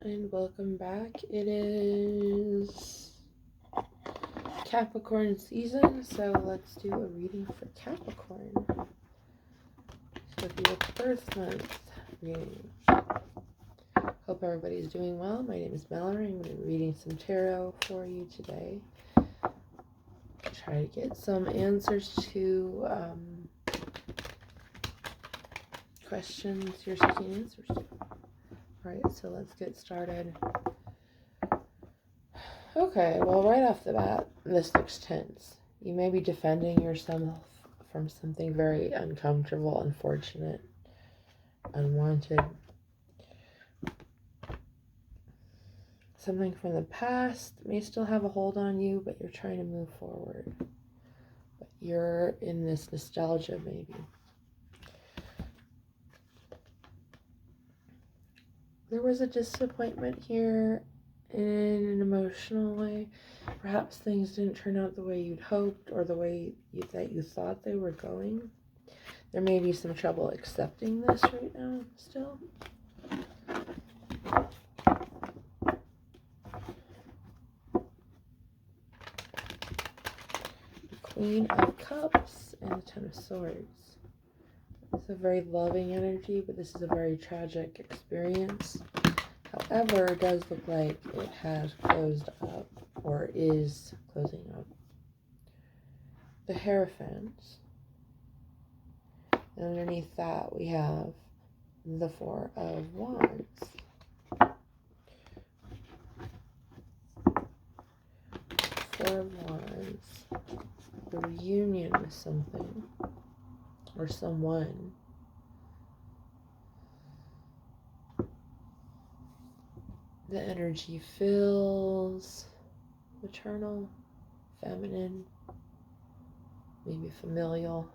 and welcome back. It is Capricorn season, so let's do a reading for Capricorn. So for your birth month reading. Hope everybody's doing well. My name is Mallory. I'm going to be reading some tarot for you today. Try to get some answers to questions you're seeking answers to. Alright, so let's get started. Okay, well, right off the bat, this looks tense. You may be defending yourself from something very uncomfortable, unfortunate, unwanted. Something from the past may still have a hold on you, but you're trying to move forward. But you're in this nostalgia, maybe. There was a disappointment here in an emotional way. Perhaps things didn't turn out the way you'd hoped or the way that you thought they were going. There may be some trouble accepting this right now still. The Queen of Cups and the Ten of Swords. It's a very loving energy, but this is a very tragic experience. However, it does look like it has closed up or is closing up. The Hierophant. And underneath that we have the Four of Wands. Four of Wands. The reunion with something or someone. The energy feels maternal, feminine, maybe familial.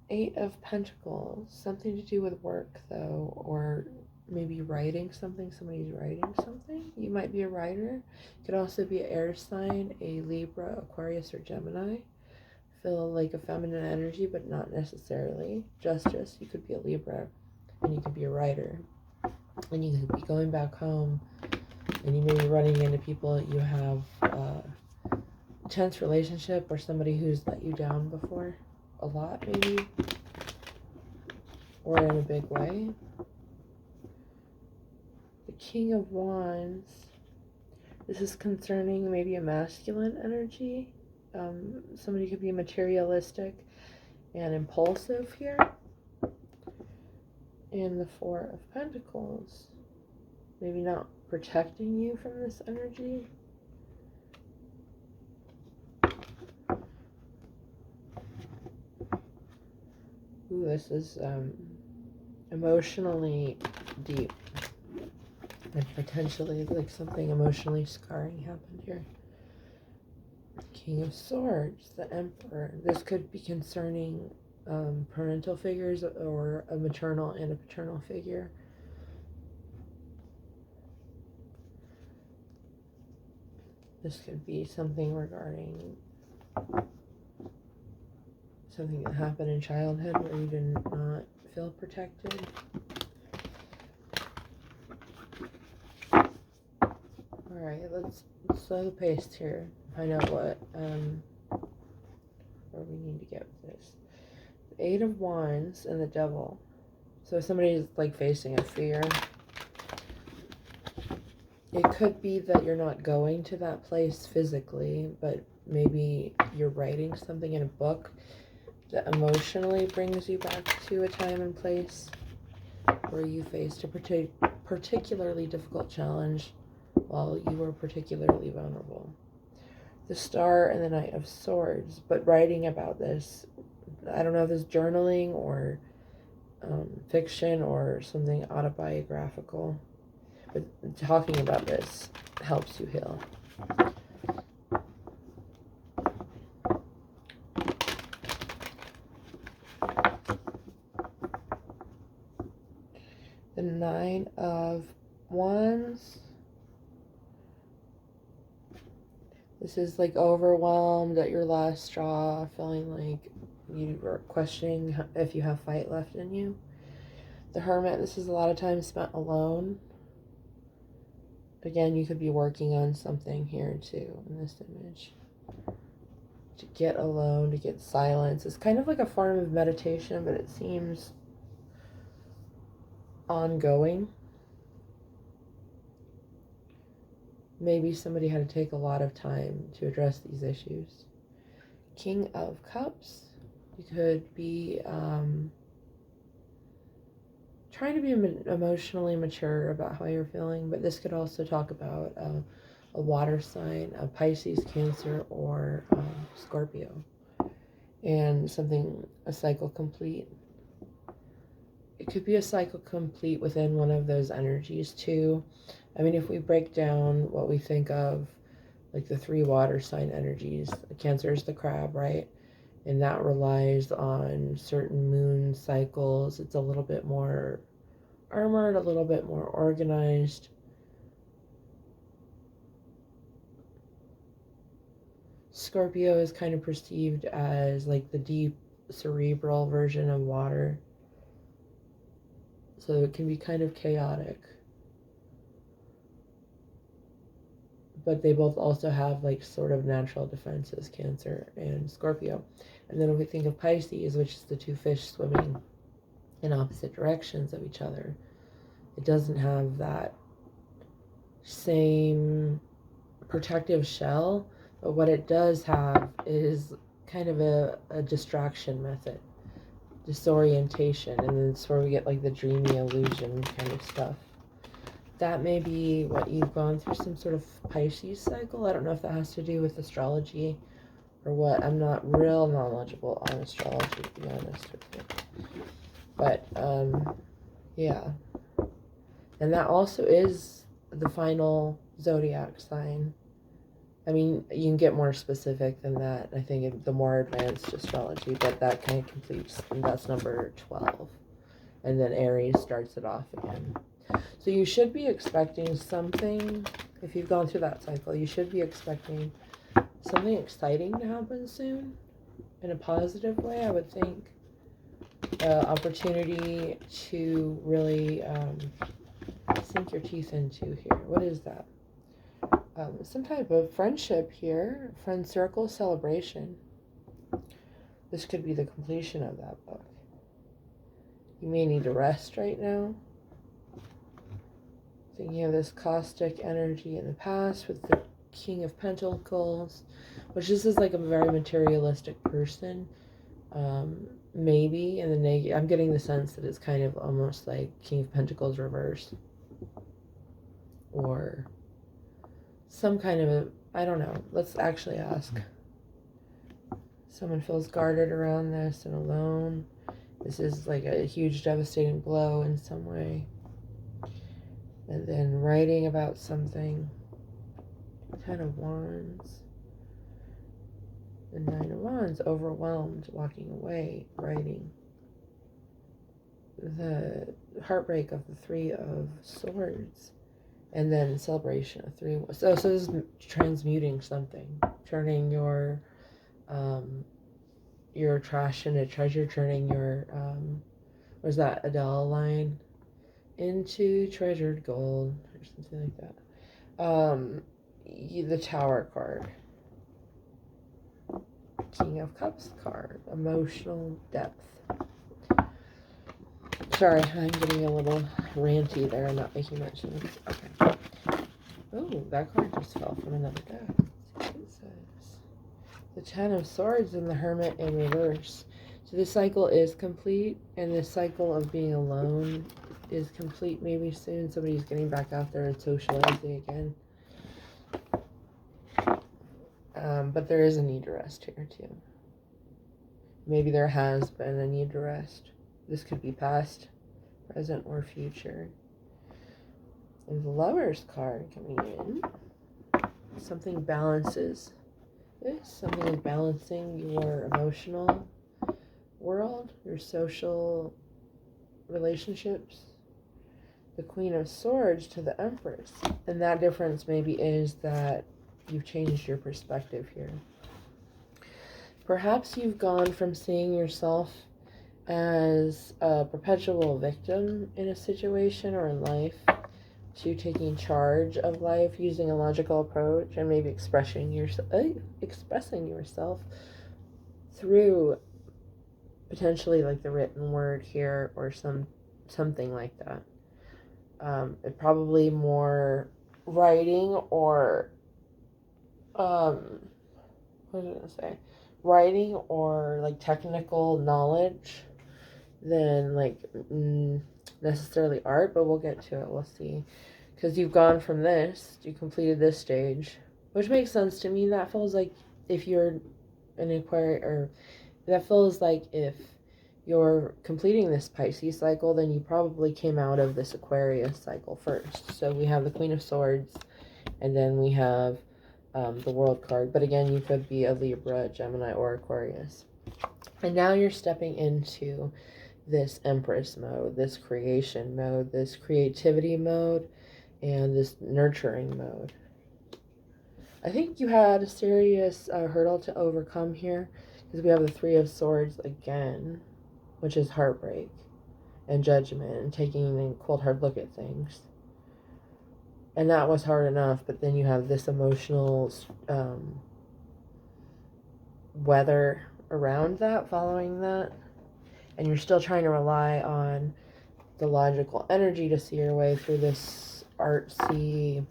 Eight of Pentacles, something to do with work though, or maybe writing something. Somebody's writing something. You might be a writer. It could also be an air sign, a Libra, Aquarius, or Gemini. Feel like a feminine energy, but not necessarily. Justice, you could be a Libra, and you could be a writer. And you could be going back home, and you may be running into people you have a tense relationship, or somebody who's let you down before. A lot, maybe. Or in a big way. The King of Wands. This is concerning maybe a masculine energy. Somebody could be materialistic and impulsive here. And the Four of Pentacles. Maybe not protecting you from this energy. Ooh, this is emotionally deep. And potentially like something emotionally scarring happened here. King of Swords, the Emperor. This could be concerning parental figures or a maternal and a paternal figure. This could be something regarding something that happened in childhood where you did not feel protected. Alright, let's slow the pace here. Find out where we need to get with this. The Eight of Wands and the Devil. So somebody's like facing a fear. It could be that you're not going to that place physically, but maybe you're writing something in a book that emotionally brings you back to a time and place where you faced a particularly difficult challenge while you were particularly vulnerable. The Star and the Knight of Swords, but writing about this, I don't know if it's journaling or fiction or something autobiographical, but talking about this helps you heal. The Nine of Wands. This is like overwhelmed at your last straw, feeling like you are questioning if you have fight left in you. The Hermit, this is a lot of time spent alone. Again, you could be working on something here too in this image. To get alone, to get silence. It's kind of like a form of meditation, but it seems ongoing. Maybe somebody had to take a lot of time to address these issues. King of Cups. You could be trying to be emotionally mature about how you're feeling, but this could also talk about a water sign, a Pisces, Cancer, or Scorpio, and a cycle complete. It could be a cycle complete within one of those energies too. I mean, if we break down what we think of like the 3 water sign energies, Cancer is the crab, right? And that relies on certain moon cycles. It's a little bit more armored, a little bit more organized. Scorpio is kind of perceived as like the deep cerebral version of water. So it can be kind of chaotic. But they both also have like sort of natural defenses, Cancer and Scorpio. And then if we think of Pisces, which is the 2 fish swimming in opposite directions of each other, it doesn't have that same protective shell, but what it does have is kind of a distraction method, disorientation, and then it's where we get like the dreamy illusion kind of stuff. That may be what you've gone through, some sort of Pisces cycle. I don't know if that has to do with astrology or what. I'm not real knowledgeable on astrology, to be honest with you. But, yeah. And that also is the final zodiac sign. I mean, you can get more specific than that, I think, the more advanced astrology, but that kind of completes, and that's number 12. And then Aries starts it off again. So you should be expecting something, if you've gone through that cycle, you should be expecting something exciting to happen soon, in a positive way, I would think. Opportunity to really sink your teeth into here. What is that? Some type of friendship here, friend circle celebration. This could be the completion of that book. You may need to rest right now. Thinking of this caustic energy in the past with the King of Pentacles, which this is like a very materialistic person. Maybe in the negative, I'm getting the sense that it's kind of almost like King of Pentacles reverse. Or some kind of I don't know. Let's actually ask. Someone feels guarded around this and alone. This is like a huge devastating blow in some way. And then writing about something. 10 of Wands. The 9 of Wands, overwhelmed, walking away, writing. The heartbreak of the 3 of Swords. And then celebration of 3. So this is transmuting something. Turning your trash into treasure. Turning your, was that Adele line? Into treasured gold. Or something like that. The Tower card. King of Cups card. Emotional depth. Sorry, I'm getting a little ranty there. I'm not making much sense. Okay. Oh, that card just fell from another deck. Let's see what it says. The 10 of Swords and the Hermit in reverse. So this cycle is complete, and this cycle of being alone is complete. Maybe soon somebody's getting back out there and socializing again. But there is a need to rest here too. Maybe there has been a need to rest. This could be past, present, or future. And the Lover's card coming in. Something balances this. Something is balancing your emotional world, your social relationships. The Queen of Swords to the Empress. And that difference maybe is that you've changed your perspective here. Perhaps you've gone from seeing yourself as a perpetual victim in a situation or in life, to taking charge of life using a logical approach and maybe expressing yourself through potentially like the written word here or something like that. It probably more writing or what was I gonna say? Writing or like technical knowledge than like necessarily art, but we'll get to it. We'll see. Because you've gone from this, you completed this stage, which makes sense to me. That feels like if you're an Aquarius, or that feels like if you're completing this Pisces cycle, then you probably came out of this Aquarius cycle first. So we have the Queen of Swords, and then we have the World card. But again, you could be a Libra, Gemini, or Aquarius. And now you're stepping into this Empress mode, this creation mode, this creativity mode, and this nurturing mode. I think you had a serious hurdle to overcome here, because we have the Three of Swords again, which is heartbreak and judgment and taking a cold hard look at things. And that was hard enough, but then you have this emotional weather around that, following that, and you're still trying to rely on the logical energy to see your way through this artsy,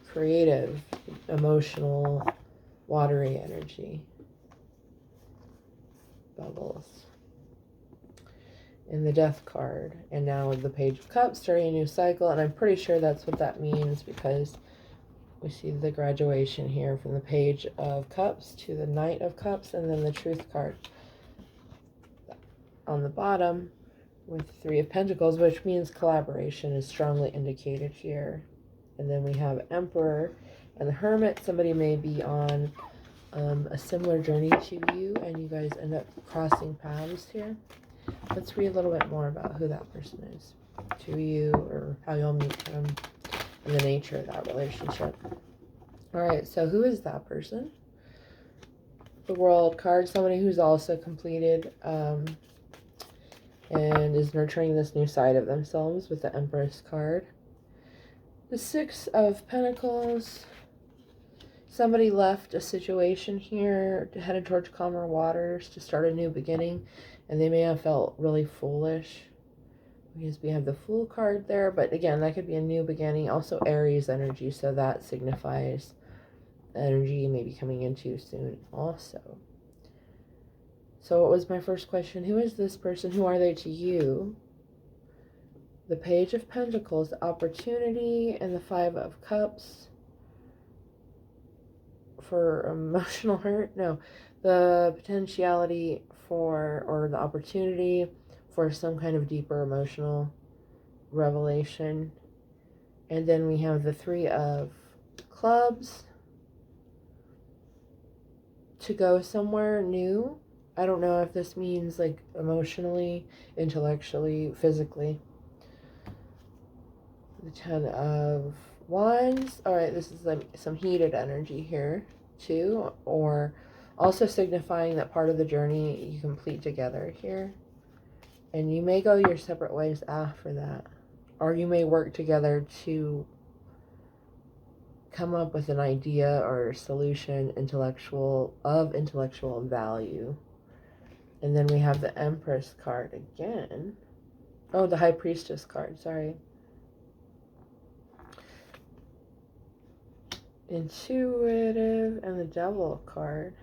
creative, emotional, watery energy. Bubbles. In the Death card, and now with the Page of Cups, starting a new cycle, and I'm pretty sure that's what that means, because we see the graduation here from the Page of Cups to the Knight of Cups, and then the Truth card on the bottom with Three of Pentacles, which means collaboration is strongly indicated here. And then we have Emperor and the Hermit. Somebody may be on a similar journey to you, and you guys end up crossing paths here. Let's read a little bit more about who that person is to you, or how you'll meet them, and the nature of that relationship. All right, so who is that person? The World card, somebody who's also completed and is nurturing this new side of themselves with the Empress card. The Six of Pentacles. Somebody left a situation here, headed towards calmer waters to start a new beginning, and they may have felt really foolish, because we have the Fool card there. But again, that could be a new beginning. Also Aries energy, so that signifies energy you may be coming into soon also. So what was my first question? Who is this person? Who are they to you? The Page of Pentacles, the opportunity, and the Five of Cups for emotional hurt. No, the potentiality for, or the opportunity for some kind of deeper emotional revelation. And then we have the Three of Clubs, to go somewhere new. I don't know if this means like emotionally, intellectually, physically. The Ten of Wands. All right, this is like some heated energy here too, or also signifying that part of the journey you complete together here, and you may go your separate ways after that, or you may work together to come up with an idea or solution intellectual value. And then we have the Empress card again. Oh, the High Priestess card, sorry. Intuitive, and the Devil card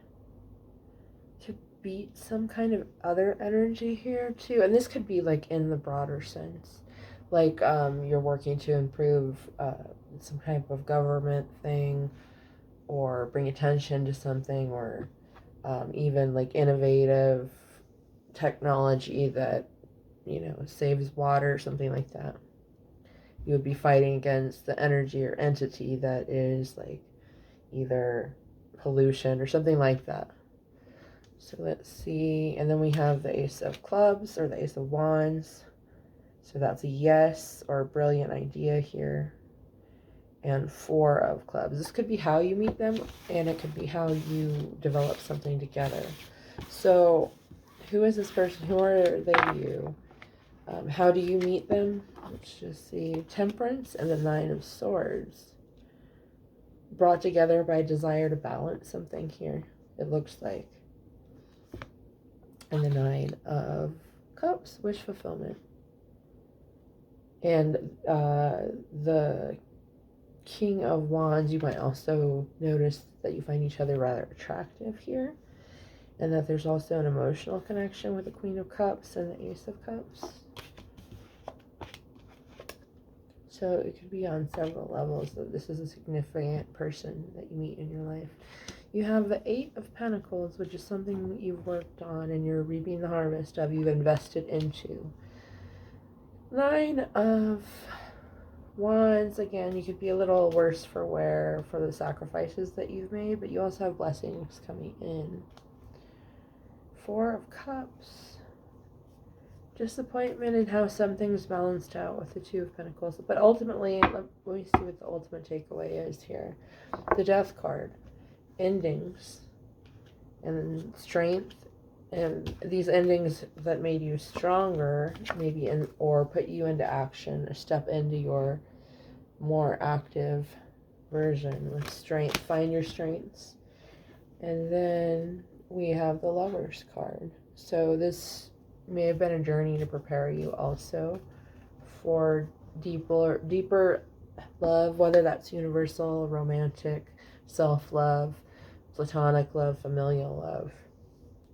to beat some kind of other energy here too. And this could be like in the broader sense, like you're working to improve some type of government thing, or bring attention to something, or even like innovative technology that, you know, saves water, something like that. You would be fighting against the energy or entity that is like either pollution or something like that. So let's see. And then we have the Ace of Clubs, or the Ace of Wands. So that's a yes or a brilliant idea here. And Four of Clubs. This could be how you meet them, and it could be how you develop something together. So who is this person? Who are they to you? How do you meet them? Let's just see. Temperance and the Nine of Swords. Brought together by desire to balance something here, it looks like. And the Nine of Cups, wish fulfillment. And the King of Wands, you might also notice that you find each other rather attractive here. And that there's also an emotional connection with the Queen of Cups and the Ace of Cups. So it could be on several levels that this is a significant person that you meet in your life. You have the Eight of Pentacles, which is something you've worked on and you're reaping the harvest of, you've invested into. Nine of Wands, again, you could be a little worse for wear for the sacrifices that you've made, but you also have blessings coming in. Four of Cups. Disappointment in how something's balanced out with the Two of Pentacles. But ultimately, let me see what the ultimate takeaway is here. The Death card. Endings. And strength. And these endings that made you stronger, maybe, or put you into action, a step into your more active version with strength. Find your strengths. And then we have the Lovers card. So this may have been a journey to prepare you also for deeper love, whether that's universal, romantic, self-love, platonic love, familial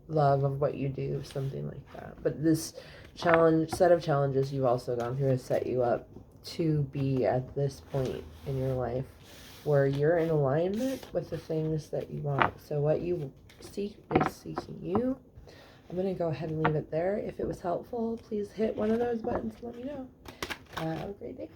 love of what you do, something like that. But this set of challenges you've also gone through has set you up to be at this point in your life where you're in alignment with the things that you want. So what you seek is seeking you. I'm going to go ahead and leave it there. If it was helpful, please hit one of those buttons and let me know. Have a great day.